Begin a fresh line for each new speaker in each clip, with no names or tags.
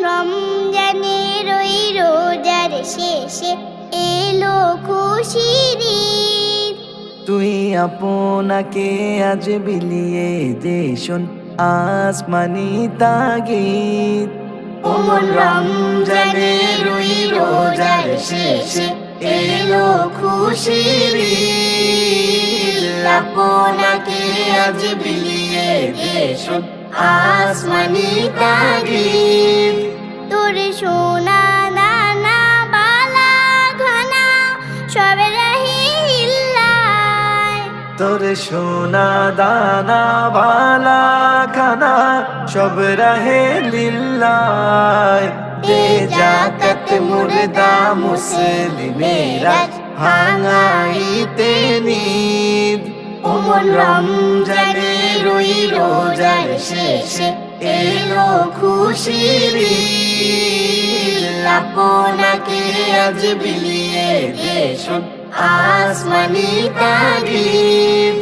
রমজানের ওই রোজার শেষে এলো খুশির ঈদ।
তুই আপনাকে আজ বিলিয়ে দে শোন আসমানি তাগিদ।
রমজানের ওই রোজার শেষে এলো খুশির ঈদ। আপনাকে আজ বিলিয়ে দে শোন আসমানি তাগিদ। তোর সোনা দানা বালা খানা সব রহিল্লায়,
তোর সোনা দানা ভালা খানা সব রাহে লিল্লাহ। দে জাকাত মুর্দা মুসলিমেরা ভাঙাইতে নিদ।
রমজানের ওই রোজার শেষে এলো খুশির ঈদ। আপনাকে আজ বিলিয়ে দে শোন আসমানি তাগিদ।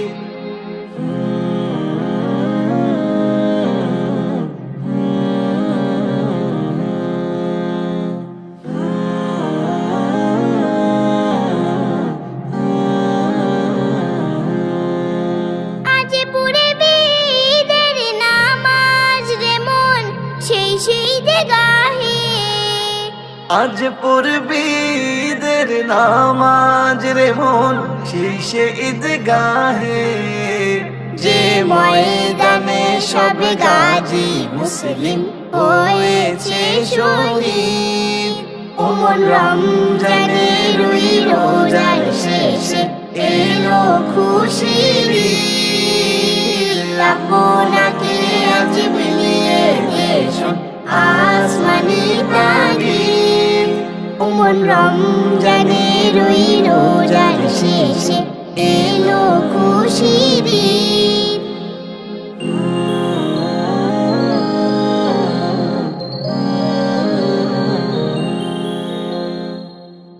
আজ পড়বে ঈদের নামাজ রে মন সেই ঈদগাহে।
আজ পড়বি ঈদের নামাজ রে মন সেই ঈদগাহে।
যে ময়দানে সব গাজী মুসলিম হয়েছে শহীদ। রমজানের ওই রোজার শেষে এলো খুশির ঈদ। আপনাকে আজ বিলিয়ে দে শোন আসমানি তাগিদ। রমজানের